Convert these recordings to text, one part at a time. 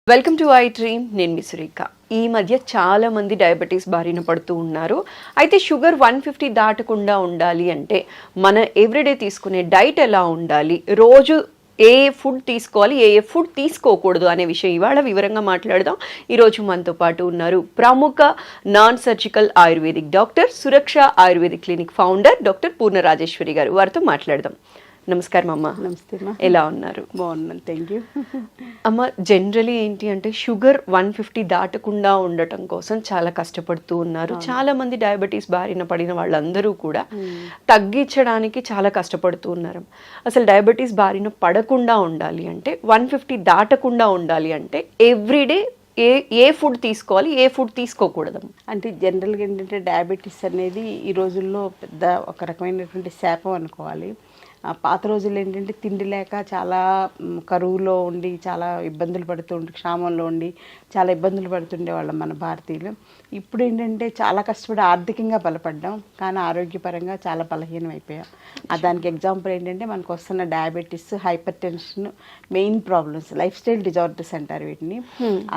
Welcome to I dream. నేను మీ సురేఖ. ఈ మధ్య చాలా మంది డయాబెటీస్ బారిన పడుతూ ఉన్నారు. అయితే షుగర్ 150 దాటకుండా ఉండాలి అంటే మన ఎవ్రీడే తీసుకునే డైట్ ఎలా ఉండాలి, రోజు ఏ ఫుడ్ తీసుకోవాలి, ఏ ఫుడ్ తీసుకోకూడదు అనే విషయం ఇవాళ వివరంగా మాట్లాడదాం. ఈరోజు మనతో పాటు ఉన్నారు ప్రముఖ నాన్ సర్జికల్ ఆయుర్వేదిక్ డాక్టర్, సురక్ష ఆయుర్వేదిక్ క్లినిక్ ఫౌండర్ డాక్టర్ పూర్ణ రాజేశ్వరి గారు. వారితో మాట్లాడదాం. నమస్కారం అమ్మ. నమస్తే అమ్మా. ఎలా ఉన్నారు? బాగున్నాను, థ్యాంక్ యూ. అమ్మ, జనరలీ ఏంటి అంటే షుగర్ 150 దాటకుండా ఉండటం కోసం చాలా కష్టపడుతూ ఉన్నారు. చాలా మంది డయాబెటీస్ బారిన పడిన వాళ్ళందరూ కూడా తగ్గించడానికి చాలా కష్టపడుతూ ఉన్నారు. అసలు డయాబెటీస్ బారిన పడకుండా ఉండాలి అంటే, 150 దాటకుండా ఉండాలి అంటే ఎవ్రీడే ఏ ఫుడ్ తీసుకోవాలి, ఏ ఫుడ్ తీసుకోకూడదు? అంటే జనరల్గా ఏంటంటే డయాబెటీస్ అనేది ఈ రోజుల్లో పెద్ద ఒక రకమైనటువంటి శాపం అనుకోవాలి. పాత రోజుల్లో ఏంటంటే తిండి లేక చాలా కరువులో ఉండి చాలా ఇబ్బందులు పడుతుండే, క్షామంలో ఉండి చాలా ఇబ్బందులు పడుతుండే వాళ్ళం మన భారతీయులు. ఇప్పుడు ఏంటంటే చాలా కష్టపడి ఆర్థికంగా బలపడ్డాం, కానీ ఆరోగ్యపరంగా చాలా బలహీనం అయిపోయాం. దానికి ఎగ్జాంపుల్ ఏంటంటే మనకు వస్తున్న diabetes, hyper tension, main problems, life style disorders అంటారు వీటిని.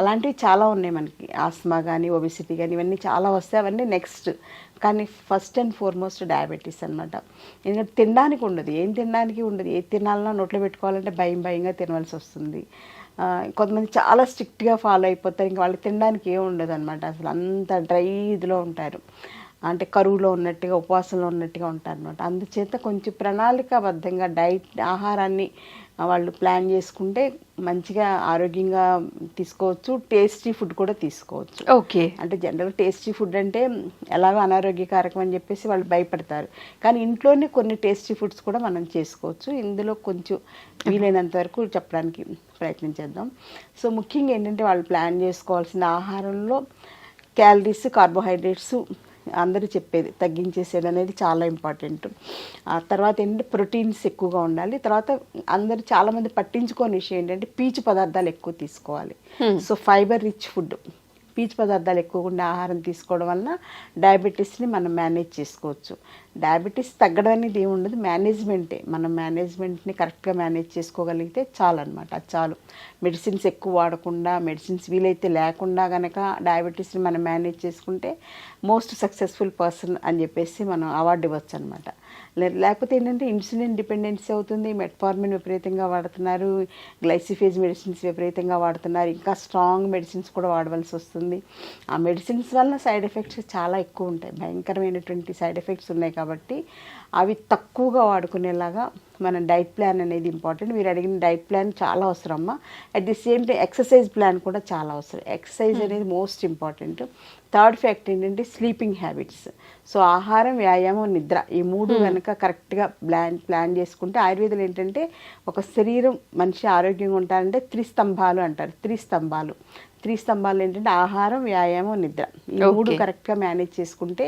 అలాంటివి చాలా ఉన్నాయి మనకి. ఆస్మా కానీ, ఒబిసిటీ కానీ, ఇవన్నీ చాలా వస్తాయి. అవన్నీ నెక్స్ట్. కానీ ఫస్ట్ అండ్ ఫార్మోస్ట్ డయాబెటీస్ అనమాట. ఎందుకంటే తినడానికి ఉండదు, ఏం తినడానికి ఉండదు. ఏది తినాలన్నా నోట్లో పెట్టుకోవాలంటే భయంగా తినవలసి వస్తుంది. కొంతమంది చాలా స్ట్రిక్ట్గా ఫాలో అయిపోతారు, ఇంకా వాళ్ళకి తినడానికి ఏం ఉండదు అనమాట. అసలు అంత డ్రై ఇదిలో ఉంటారు, అంటే కరువులో ఉన్నట్టుగా, ఉపవాసంలో ఉన్నట్టుగా ఉంటారు అనమాట. అందుచేత కొంచెం ప్రణాళికాబద్ధంగా ఆహారాన్ని వాళ్ళు ప్లాన్ చేసుకుంటే మంచిగా ఆరోగ్యంగా తీసుకోవచ్చు. టేస్టీ ఫుడ్ కూడా తీసుకోవచ్చు. ఓకే. అంటే జనరల్ టేస్టీ ఫుడ్ అంటే ఎలాగో అనారోగ్యకారకం అని చెప్పేసి వాళ్ళు భయపడతారు, కానీ ఇంట్లోనే కొన్ని టేస్టీ ఫుడ్స్ కూడా మనం చేసుకోవచ్చు. ఇందులో కొంచెం వీలైనంత వరకు చెప్పడానికి ప్రయత్నం చేద్దాం. సో ముఖ్యంగా ఏంటంటే వాళ్ళు ప్లాన్ చేసుకోవాల్సిన ఆహారంలో క్యాలరీస్, కార్బోహైడ్రేట్స్ అందరూ చెప్పేది తగ్గించేసేది అనేది చాలా ఇంపార్టెంట్. తర్వాత ఏంటంటే ప్రోటీన్స్ ఎక్కువగా ఉండాలి. తర్వాత అందరూ చాలామంది పట్టించుకోని విషయం ఏంటంటే పీచు పదార్థాలు ఎక్కువ తీసుకోవాలి. సో ఫైబర్ రిచ్ ఫుడ్, పీచు పదార్థాలు ఎక్కువగా ఆహారం తీసుకోవడం వలన డయాబెటీస్ని మనం మేనేజ్ చేసుకోవచ్చు. డయాబెటీస్ తగ్గడం అనేది ఏమి ఉండదు, మేనేజ్మెంటే. మనం మేనేజ్మెంట్ని కరెక్ట్గా మేనేజ్ చేసుకోగలిగితే చాలు అనమాట. అది చాలు. మెడిసిన్స్ ఎక్కువ వాడకుండా, మెడిసిన్స్ వీలైతే లేకుండా కనుక డయాబెటీస్ని మనం మేనేజ్ చేసుకుంటే మోస్ట్ సక్సెస్ఫుల్ పర్సన్ అని చెప్పేసి మనం అవార్డు ఇవ్వచ్చు అనమాట. లేకపోతే ఏంటంటే ఇన్సులిన్ డిపెండెన్సీ అవుతుంది, మెట్ఫార్మిన్ విపరీతంగా వాడుతున్నారు, గ్లైసిఫేజ్ మెడిసిన్స్ విపరీతంగా వాడుతున్నారు, ఇంకా స్ట్రాంగ్ మెడిసిన్స్ కూడా వాడవలసి వస్తుంది. ఆ మెడిసిన్స్ వల్ల సైడ్ ఎఫెక్ట్స్ చాలా ఎక్కువ ఉంటాయి, భయంకరమైనటువంటి సైడ్ ఎఫెక్ట్స్ ఉన్నాయి. కాబట్టి అవి తక్కువగా వాడుకునేలాగా మన డైట్ ప్లాన్ అనేది ఇంపార్టెంట్. మీరు అడిగిన డైట్ ప్లాన్ చాలా అవసరం అమ్మా. At the same time exercise plan కూడా చాలా అవసరం. ఎక్సర్సైజ్ అనేది మోస్ట్ ఇంపార్టెంట్. థర్డ్ ఫ్యాక్ట్ ఏంటంటే స్లీపింగ్ హ్యాబిట్స్. సో ఆహారం, వ్యాయామం, నిద్ర, ఈ మూడు కనుక కరెక్ట్గా ప్లాన్ చేసుకుంటే, ఆయుర్వేదంలో ఏంటంటే ఒక శరీరం మనిషి ఆరోగ్యంగా ఉంటారంటే త్రిస్తంభాలు అంటారు. త్రిస్తంభాలు ఏంటంటే ఆహారం, వ్యాయామం, నిద్ర. ఈ మూడు కరెక్ట్గా మేనేజ్ చేసుకుంటే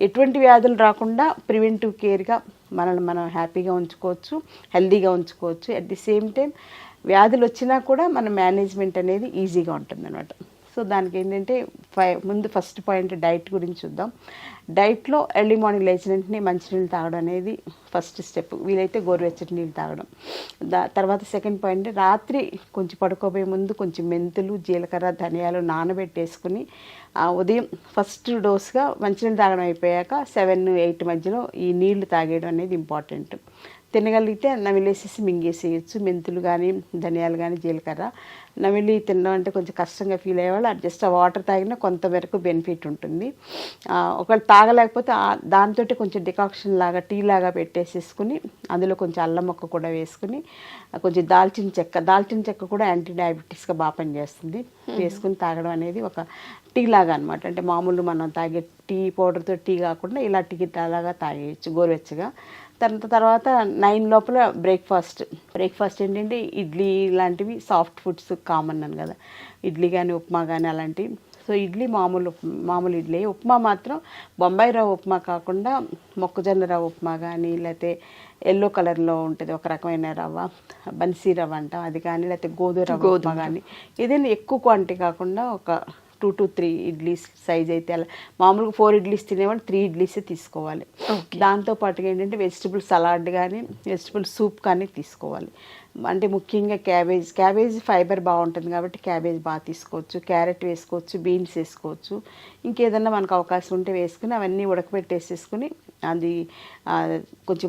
ఎటువంటి వ్యాధులు రాకుండా ప్రివెంటివ్ కేర్గా మనల్ని మనం హ్యాపీగా ఉంచుకోవచ్చు, హెల్దీగా ఉంచుకోవచ్చు. అట్ ది సేమ్ టైం వ్యాధులు వచ్చినా కూడా మన మేనేజ్మెంట్ అనేది ఈజీగా ఉంటుంది అనమాట. సో దానికి ఏంటంటే ముందు ఫస్ట్ పాయింట్ డైట్ గురించి చూద్దాం. డైట్లో ఎర్లీ మార్నింగ్ లేచిన వెంటనే మంచినీళ్ళు తాగడం అనేది ఫస్ట్ స్టెప్. వీలైతే గోరువెచ్చటి నీళ్ళు తాగడం. తర్వాత సెకండ్ పాయింట్, రాత్రి కొంచెం పడుకోబోయే ముందు కొంచెం మెంతులు, జీలకర్ర, ధనియాలు నానబెట్టేసుకుని ఉదయం ఫస్ట్ డోస్గా మంచినీళ్ళు తాగడం అయిపోయాక 7-8 మధ్యలో ఈ నీళ్లు తాగేయడం అనేది ఇంపార్టెంట్. తినగలిగితే నమిలేసేసి మింగేసేయచ్చు. మెంతులు కానీ, ధనియాలు కానీ, జీలకర్ర నమిలి తినడం అంటే కొంచెం కష్టంగా ఫీల్ అయ్యేవాళ్ళు జస్ట్ ఆ వాటర్ తాగినా కొంతవరకు బెనిఫిట్ ఉంటుంది. ఒకవేళ తాగలేకపోతే దాంతో కొంచెం డికాక్షన్ లాగా, టీ లాగా పెట్టేసేసుకుని అందులో కొంచెం అల్లం ముక్క కూడా వేసుకుని, కొంచెం దాల్చిన చెక్క కూడా యాంటీ డయాబెటీస్గా బాగా పనిచేస్తుంది. వేసుకుని తాగడం అనేది ఒక టీ లాగా అనమాట. అంటే మామూలు మనం తాగే టీ పౌడర్తో టీ కాకుండా ఇలా టీ లాగా తాగేయచ్చు గోరువెచ్చగా. తర్వాత 9 లోపల బ్రేక్ఫాస్ట్ ఏంటంటే ఇడ్లీ లాంటివి సాఫ్ట్ ఫుడ్స్ కామన్ అని కదా, ఇడ్లీ కానీ, ఉప్మా కానీ అలాంటివి. సో ఇడ్లీ మామూలు ఇడ్లీ. ఉప్మా మాత్రం బొంబాయి రవ్వ ఉప్మా కాకుండా మొక్కజొన్న రవ్వ ఉప్మా కానీ, లేకపోతే ఎల్లో కలర్లో ఉంటుంది ఒక రకమైన రవ్వ, బన్సీ రవ్వ అంటాం, అది కానీ, లేకపోతే గోధుమ రవ్వ ఉప్మా కానీ, ఏదైనా ఎక్కువ క్వాంటిటీ కాకుండా ఒక 2 to 3 ఇడ్లీస్ సైజ్ అయితే, అలా మామూలుగా 4 ఇడ్లీస్ తినేవాళ్ళు 3 ఇడ్లీసే తీసుకోవాలి. దాంతోపాటుగా ఏంటంటే వెజిటబుల్ సలాడ్ కానీ, వెజిటబుల్ సూప్ కానీ తీసుకోవాలి. అంటే ముఖ్యంగా క్యాబేజ్ ఫైబర్ బాగుంటుంది కాబట్టి క్యాబేజ్ బాగా తీసుకోవచ్చు, క్యారెట్ వేసుకోవచ్చు, బీన్స్ వేసుకోవచ్చు, ఇంకేదన్నా మనకు అవకాశం ఉంటే వేసుకుని అవన్నీ ఉడకబెట్టేసేసుకుని అది కొంచెం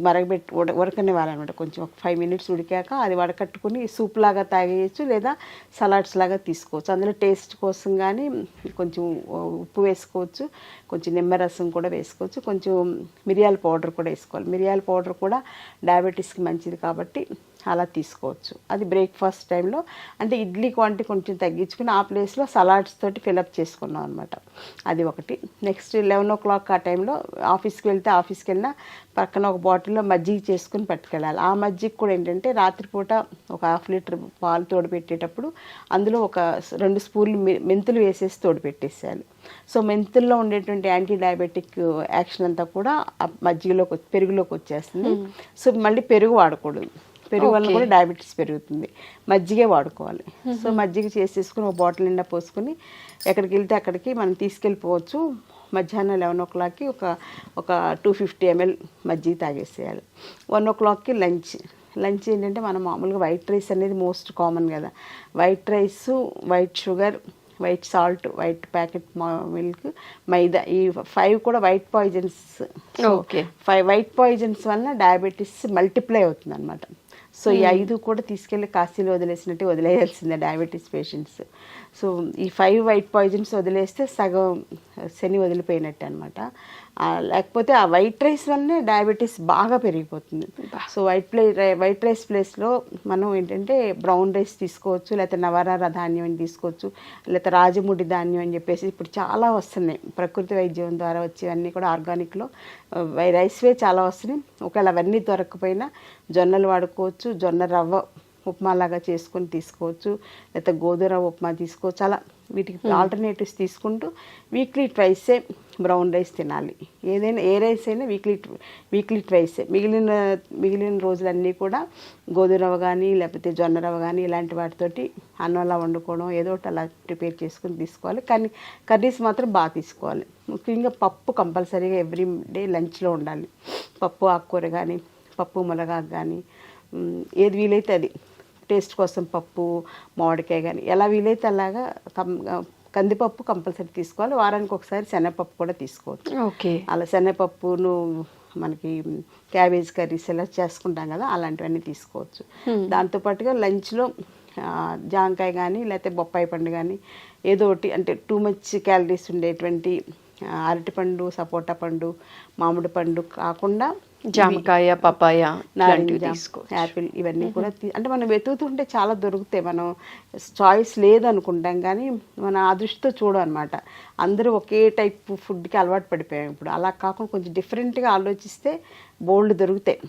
ఉడకనివ్వాలన్నమాట. కొంచెం ఒక 5 మినిట్స్ ఉడికాక అది వడకట్టుకుని సూప్ లాగా తాగేయచ్చు, లేదా సలాడ్స్ లాగా తీసుకోవచ్చు. అందులో టేస్ట్ కోసం కానీ కొంచెం ఉప్పు వేసుకోవచ్చు, కొంచెం నిమ్మరసం కూడా వేసుకోవచ్చు, కొంచెం మిరియాల పౌడర్ కూడా వేసుకోవాలి. మిరియాల పౌడర్ కూడా డయాబెటీస్కి మంచిది కాబట్టి అలా తీసుకోవచ్చు. అది బ్రేక్ఫాస్ట్ టైంలో, అంటే ఇడ్లీ క్వాంటిటీ కొంచెం తగ్గించుకుని ఆ ప్లేస్లో సలాడ్స్ తోటి ఫిలప్ చేసుకున్నాం అనమాట. అది ఒకటి. నెక్స్ట్ 11 o'clock ఆ టైంలో ఆఫీస్కి వెళ్ళినా పక్కన ఒక బాటిల్లో మజ్జిగ చేసుకుని పట్టుకెళ్ళాలి. ఆ మజ్జిగ కూడా ఏంటంటే రాత్రిపూట ఒక 1/2 లీటర్ పాలు తోడుపెట్టేటప్పుడు అందులో ఒక 2 స్పూన్లు మెంతులు వేసేసి తోడుపెట్టేసేయాలి. సో మెంతుల్లో ఉండేటువంటి యాంటీ డయాబెటిక్ యాక్షన్ అంతా కూడా ఆ పెరుగులోకి వచ్చేస్తుంది. సో మళ్ళీ పెరుగు వాడకూడదు, పెరుగు వల్ల కూడా డయాబెటీస్ పెరుగుతుంది. మజ్జిగే వాడుకోవాలి. సో మజ్జిగ చేసేసుకుని ఒక బాటిల్ నిండా పోసుకొని ఎక్కడికి వెళ్తే అక్కడికి మనం తీసుకెళ్ళిపోవచ్చు. మధ్యాహ్నం 11 o'clockకి ఒక 250 ml మజ్జిగ తాగేసేయాలి. 1 o'clockకి లంచ్ ఏంటంటే మనం మామూలుగా వైట్ రైస్ అనేది మోస్ట్ కామన్ కదా. White rice, white sugar, white salt, white packet milk, maida, ఈ 5 కూడా white poisons. Okay. 5 white poisons వల్ల డయాబెటీస్ మల్టిప్లై అవుతుంది అనమాట. సో ఈ 5 కూడా తీసుకెళ్ళి కాశీలో వదిలేయాల్సిందే డయాబెటీస్ పేషెంట్స్. సో ఈ 5 వైట్ పాయిజన్స్ వదిలేస్తే సగం శని వదిలిపోయినట్టు అనమాట. లేకపోతే ఆ వైట్ రైస్ వల్లనే డయాబెటీస్ బాగా పెరిగిపోతుంది. సో వైట్ రైస్ ప్లేస్లో మనం ఏంటంటే బ్రౌన్ రైస్ తీసుకోవచ్చు, లేకపోతే నవరార ధాన్యం అని తీసుకోవచ్చు, లేకపోతే రాజముడి ధాన్యం అని చెప్పేసి ఇప్పుడు చాలా వస్తున్నాయి. ప్రకృతి వైద్యం ద్వారా వచ్చేవన్నీ కూడా ఆర్గానిక్లో రైస్వే చాలా వస్తున్నాయి. ఒకవేళ అవన్నీ దొరకకపోయినా జొన్నలు వాడుకోవచ్చు, జొన్న రవ్వ ఉప్మాలాగా చేసుకొని తీసుకోవచ్చు, లేకపోతే గోధుమ రవ్వ ఉప్మా తీసుకోవచ్చు. అలా వీటికి ఆల్టర్నేటివ్స్ తీసుకుంటూ వీక్లీ ట్వైసే బ్రౌన్ రైస్ తినాలి. ఏ రైస్ అయినా వీక్లీ ట్వైసే. మిగిలిన రోజులన్నీ కూడా గోధుమ రవ్వ కానీ లేకపోతే జొన్న రవ్వ కానీ ఇలాంటి వాటితోటి అన్నంలా వండుకోవడం, ఏదో ఒకటి అలా ప్రిపేర్ చేసుకుని తీసుకోవాలి. కానీ కర్రీస్ మాత్రం బాగా తీసుకోవాలి. ముఖ్యంగా పప్పు కంపల్సరీగా ఎవ్రీ డే లంచ్లో ఉండాలి. పప్పు ఆకుకూర కానీ, పప్పు మునగాకు కానీ, ఏది వీలైతే అది. టేస్ట్ కోసం పప్పు, మామిడికాయ కానీ ఎలా వీలైతే అలాగా కందిపప్పు కంపల్సరీ తీసుకోవాలి. వారానికి ఒకసారి శనగపప్పు కూడా తీసుకోవచ్చు. ఓకే. అలా శనగపప్పును మనకి క్యాబేజ్ కర్రీస్ ఎలా చేసుకుంటాం కదా, అలాంటివన్నీ తీసుకోవచ్చు. దాంతోపాటుగా లంచ్లో జాంకాయ కానీ లేకపోతే బొప్పాయి పండు కానీ ఏదో ఒకటి, అంటే టూ మచ్ క్యాలరీస్ ఉండేటువంటి అరటిపండు, సపోటా పండు, మామిడి పండు కాకుండా జామకాయ, పపాయ, నారింజ, యాపిల్ ఇవన్నీ కూడా అంటే మనం వెతుకుతుంటే చాలా దొరుకుతాయి. మనం చాయిస్ లేదనుకుంటాం కానీ మన అదృష్టితో చూడం అనమాట. అందరూ ఒకే టైప్ ఫుడ్కి అలవాటు పడిపోయాం ఇప్పుడు. అలా కాకుండా కొంచెం డిఫరెంట్గా ఆలోచిస్తే బోల్డ్ దొరుకుతాయి.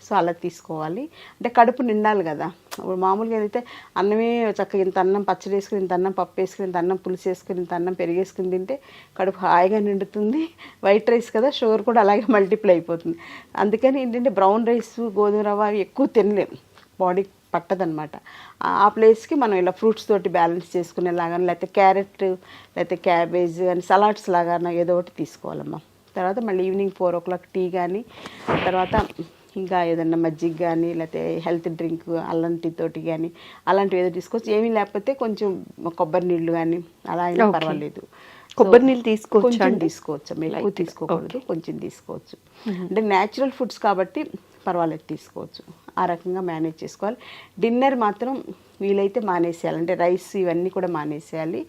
సో అలా తీసుకోవాలి. అంటే కడుపు నిండాలి కదా. ఇప్పుడు మామూలుగా అయితే అన్నమే చక్కగా ఇంత అన్నం పచ్చడి వేసుకుని, ఇంత అన్నం పప్పు వేసుకుని, ఇంత అన్నం పులుసు వేసుకుని, ఇంత అన్నం పెరిగేసుకుని తింటే కడుపు హాయిగా నిండుతుంది. వైట్ రైస్ కదా, షుగర్ కూడా అలాగే మల్టిప్లై అయిపోతుంది. అందుకని ఏంటంటే బ్రౌన్ రైస్, గోధుమ రవ్వ ఎక్కువ తినలేం, బాడీ పట్టదనమాట. ఆ ప్లేస్కి మనం ఇలా ఫ్రూట్స్ తోటి బ్యాలెన్స్ చేసుకునేలాగా, లేకపోతే క్యారెట్, లేకపోతే క్యాబేజ్ కానీ సలాడ్స్ లాగా ఏదో ఒకటి తీసుకోవాలమ్మా. తర్వాత మళ్ళీ ఈవినింగ్ 4 o'clock టీ కానీ, తర్వాత ఇంకా ఏదన్నా మజ్జిగ కానీ లేకపోతే హెల్త్ డ్రింక్ అల్లం టీ తోటి కానీ అలాంటివి ఏదో తీసుకోవచ్చు. ఏమీ లేకపోతే కొంచెం కొబ్బరి నీళ్ళు కానీ అలా అయినా పర్వాలేదు. కొబ్బరి నీళ్ళు తీసుకోవచ్చు, ఎక్కువ తీసుకోకూడదు, కొంచెం తీసుకోవచ్చు. అంటే న్యాచురల్ ఫుడ్స్ కాబట్టి పర్వాలేదు, తీసుకోవచ్చు. ఆ రకంగా మేనేజ్ చేసుకోవాలి. డిన్నర్ మాత్రం వీలైతే మానేసేయాలి. అంటే రైస్ ఇవన్నీ కూడా మానేసేయాలి.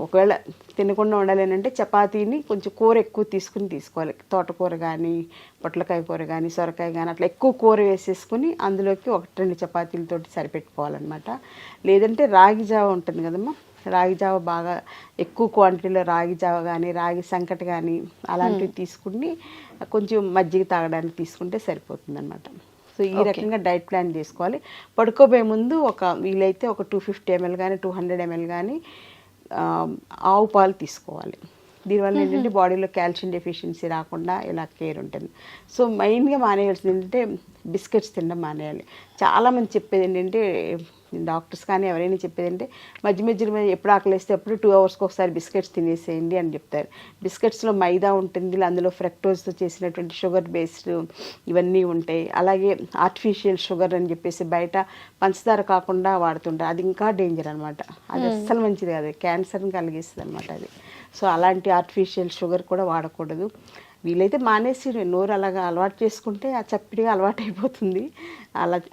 ఒకవేళ తినకుండా ఉండాలేనంటే చపాతీని కొంచెం కూర ఎక్కువ తీసుకోవాలి. తోటకూర కానీ, పొట్లకాయ కూర కానీ, సొరకాయ కానీ అట్లా ఎక్కువ కూర వేసేసుకుని అందులోకి 1-2 చపాతీలతోటి సరిపెట్టుకోవాలన్నమాట. లేదంటే రాగి జావ ఉంటుంది కదమ్మా, రాగి జావ బాగా ఎక్కువ క్వాంటిటీలో రాగి జావ కానీ, రాగి సంకటి కానీ అలాంటివి తీసుకుని కొంచెం మజ్జిగ తాగడానికి తీసుకుంటే సరిపోతుంది అనమాట. సో ఈ రకంగా డైట్ ప్లాన్ చేసుకోవాలి. పడుకోబోయే ముందు వీలైతే ఒక 250 ml కానీ 200 ml కానీ ఆవు పాలు తీసుకోవాలి. దీనివల్ల ఏంటంటే బాడీలో కాల్షియం డెఫిషియన్సీ రాకుండా ఇలా కేర్ ఉంటుంది. సో మెయిన్గా మానేయాల్సింది ఏంటంటే బిస్కెట్స్ తినడం మానేయాలి. చాలామంది చెప్పేది ఏంటంటే డాక్టర్స్ కానీ ఎవరైనా చెప్పేది అంటే మధ్య మధ్యలో ఎప్పుడు ఆకలిస్తే అప్పుడు 2 అవర్స్కి ఒకసారి బిస్కెట్స్ తినేసేయండి అని చెప్తారు. బిస్కెట్స్లో మైదా ఉంటుంది, అందులో ఫ్రక్టోజ్తో చేసినటువంటి షుగర్ బేస్డ్ ఇవన్నీ ఉంటాయి. అలాగే ఆర్టిఫిషియల్ షుగర్ అని చెప్పేసి బయట పంచదార కాకుండా వాడుతుంటారు. అది ఇంకా డేంజర్ అనమాట. అది అస్సలు మంచిది కాదు, క్యాన్సర్ని కలిగిస్తుంది అనమాట అది. సో అలాంటి ఆర్టిఫిషియల్ షుగర్ కూడా వాడకూడదు. వీలైతే మానేసి నోరు అలాగా అలవాటు చేసుకుంటే ఆ చప్పిడిగా అలవాటు అయిపోతుంది.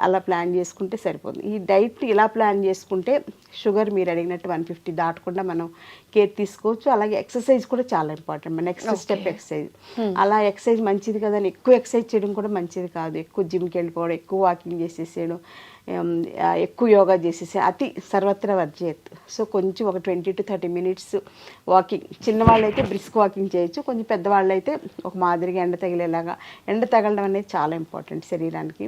అలా ప్లాన్ చేసుకుంటే సరిపోతుంది. ఈ డైట్ ఇలా ప్లాన్ చేసుకుంటే షుగర్ మీరు అడిగినట్టు 150 దాటకుండా మనం కేర్ తీసుకోవచ్చు. అలాగే ఎక్సర్సైజ్ కూడా చాలా ఇంపార్టెంట్. మన నెక్స్ట్ స్టెప్ ఎక్సర్సైజ్. అలా ఎక్సర్సైజ్ మంచిది కదా అని ఎక్కువ ఎక్సర్సైజ్ చేయడం కూడా మంచిది కాదు. ఎక్కువ జిమ్కి వెళ్ళిపోవడం, ఎక్కువ వాకింగ్ చేసేసేయడం, ఎక్కువ యోగా చేసేసి అతి సర్వత్ర వర్జేత్. సో కొంచెం ఒక 20 to 30 minutes వాకింగ్. చిన్నవాళ్ళు అయితే బ్రిస్క్ వాకింగ్ చేయొచ్చు, కొంచెం పెద్దవాళ్ళు అయితే ఒక మాదిరిగా ఎండ తగిలేలాగా. ఎండ తగలడం అనేది చాలా ఇంపార్టెంట్ శరీరానికి,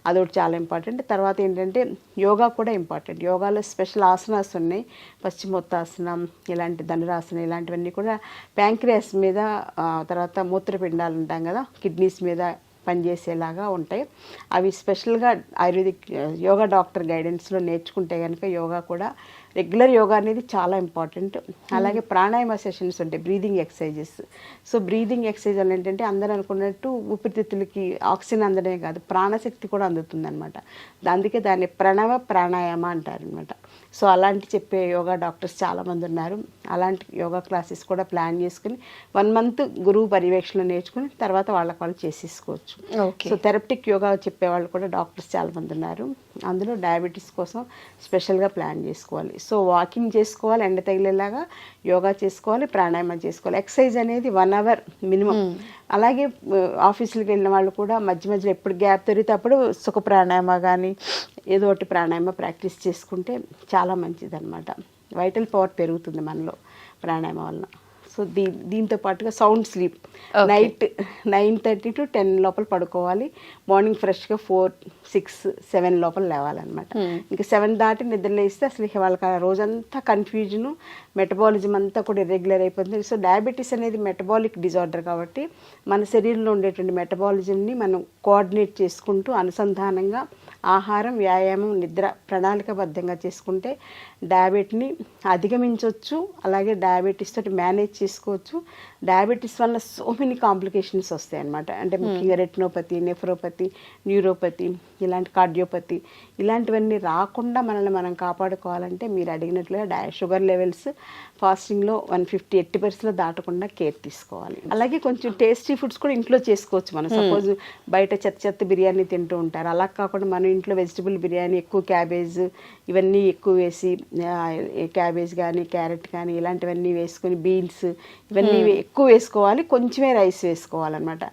అదొకటి చాలా ఇంపార్టెంట్. తర్వాత ఏంటంటే యోగా కూడా ఇంపార్టెంట్. యోగాలో స్పెషల్ ఆసనాస్ ఉన్నాయి, పశ్చిమోత్తాసనం, ఇలాంటి ధనురాసనం, ఇలాంటివన్నీ కూడా ప్యాంక్రియాస్ మీద, తర్వాత మూత్రపిండాలు ఉంటాం కదా, కిడ్నీస్ మీద పనిచేసేలాగా ఉంటాయి. అవి స్పెషల్గా ఆయుర్వేదిక్ యోగా డాక్టర్ గైడెన్స్లో నేర్చుకుంటే కనుక యోగా కూడా రెగ్యులర్ యోగా అనేది చాలా ఇంపార్టెంట్. అలాగే ప్రాణాయామ సెషన్స్ ఉంటాయి, breathing exercises. So breathing exercise వల్ల ఏంటంటే అందరూ అనుకున్నట్టు ఊపిరితిత్తులకి ఆక్సిజన్ అందడమే కాదు, ప్రాణశక్తి కూడా అందుతుంది అనమాట. అందుకే దాన్ని ప్రణవ ప్రాణాయామ అంటారు అనమాట. సో అలాంటి చెప్పే యోగా డాక్టర్స్ చాలామంది ఉన్నారు. అలాంటి యోగా క్లాసెస్ కూడా ప్లాన్ చేసుకుని 1 month గురువు పర్యవేక్షణ నేర్చుకుని తర్వాత వాళ్ళు చేసేసుకోవచ్చు. సో థెరప్టిక్ యోగా చెప్పేవాళ్ళు కూడా డాక్టర్స్ చాలామంది ఉన్నారు. అందులో డయాబెటీస్ కోసం స్పెషల్గా ప్లాన్ చేసుకోవాలి. సో వాకింగ్ చేసుకోవాలి, ఎండ తగిలేలాగా యోగా చేసుకోవాలి, ప్రాణాయామం చేసుకోవాలి. ఎక్సర్సైజ్ అనేది 1 hour మినిమం. అలాగే ఆఫీసులకు వెళ్ళిన వాళ్ళు కూడా మధ్య మధ్యలో ఎప్పుడు గ్యాప్ దొరికితే అప్పుడు సుఖ ప్రాణాయామ కానీ ఏదో ఒకటి ప్రాణాయామ ప్రాక్టీస్ చేసుకుంటే చాలా మంచిది అనమాట. వైటల్ పవర్ పెరుగుతుంది మనలో ప్రాణాయామం వలన. సో దీంతో పాటుగా సౌండ్ స్లీప్. నైట్ 9:30 to 10 లోపల పడుకోవాలి. మార్నింగ్ ఫ్రెష్గా 4, 6, 7 లోపల లేవాలన్నమాట. ఇంకా 7 దాటి నిద్రలేస్తే అసలు వాళ్ళకి ఆ రోజంతా కన్ఫ్యూజను, మెటబాలిజం అంతా కూడా ఇర్రెగ్యులర్ అయిపోతుంది. సో డయాబెటీస్ అనేది మెటబాలిక్ డిజార్డర్ కాబట్టి మన శరీరంలో ఉండేటువంటి మెటబాలిజంని మనం కోఆర్డినేట్ చేసుకుంటూ అనుసంధానంగా ఆహారం, వ్యాయామం, నిద్ర ప్రణాళికబద్ధంగా చేసుకుంటే డయాబెటీని అధిగమించవచ్చు. అలాగే డయాబెటీస్ తోటి మేనేజ్ చేసుకోవచ్చు. డయాబెటీస్ వల్ల సో మెనీ కాంప్లికేషన్స్ వస్తాయి అన్నమాట. అంటే ముఖ్యంగా రెటినోపతి, నెఫ్రోపతి, న్యూరోపతి, ఇలాంటి కార్డియోపతి, ఇలాంటివన్నీ రాకుండా మనల్ని మనం కాపాడుకోవాలంటే మీరు అడిగినట్లుగా షుగర్ లెవెల్స్ ఫాస్టింగ్లో 150 80% దాటకుండా కేర్ తీసుకోవాలి. అలాగే కొంచెం టేస్టీ ఫుడ్స్ కూడా ఇంట్లో చేసుకోవచ్చు. మనం సపోజ్ బయట చెత్త బిర్యానీ తింటూ ఉంటారు, అలా కాకుండా మనం ఇంట్లో వెజిటబుల్ బిర్యానీ, ఎక్కువ క్యాబేజ్ ఇవన్నీ ఎక్కువ వేసి, క్యాబేజ్ కానీ క్యారెట్ కానీ ఇలాంటివన్నీ వేసుకొని, బీన్స్ ఇవన్నీ ఎక్కువ వేసుకోవాలి, కొంచెమే రైస్ వేసుకోవాలన్నమాట.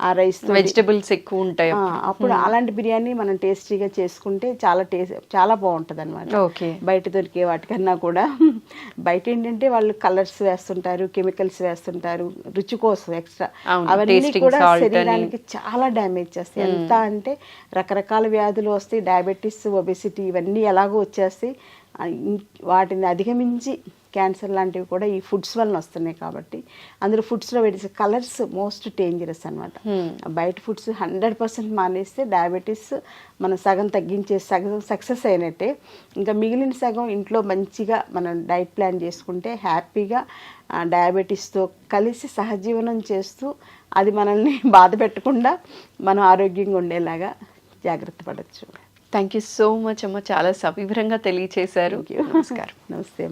ఆ రైస్ వెజిటబుల్స్ ఎక్కువ ఉంటాయి అప్పుడు అలాంటి బిర్యానీ మనం టేస్టీగా చేసుకుంటే చాలా బాగుంటుంది అనమాట. బయట దొరికే వాటికన్నా కూడా. బయట ఏంటంటే వాళ్ళు కలర్స్ వేస్తుంటారు, కెమికల్స్ వేస్తుంటారు రుచి కోసం ఎక్స్ట్రా. అవన్నీ కూడా శరీరానికి చాలా డ్యామేజ్ చేస్తాయి. ఎంత అంటే రకరకాల వ్యాధులు వస్తాయి, డయాబెటీస్, ఒబెసిటీ ఇవన్నీ ఎలాగో వచ్చేస్తాయి. వాటిని అధిగమించి క్యాన్సర్ లాంటివి కూడా ఈ ఫుడ్స్ వలన వస్తున్నాయి. కాబట్టి అందులో ఫుడ్స్లో వేసే కలర్స్ మోస్ట్ డేంజరస్ అనమాట. బయట ఫుడ్స్ 100% మానేస్తే డయాబెటీస్ మనం సగం సక్సెస్ అయినట్టే. ఇంకా మిగిలిన సగం ఇంట్లో మంచిగా మనం డైట్ ప్లాన్ చేసుకుంటే హ్యాపీగా డయాబెటీస్తో కలిసి సహజీవనం చేస్తూ అది మనల్ని బాధ పెట్టకుండా మనం ఆరోగ్యంగా ఉండేలాగా జాగ్రత్త పడవచ్చు. థ్యాంక్ యూ సో మచ్ అమ్మ, చాలా సవివరంగా తెలియచేశారు. నమస్కారం. నమస్తే.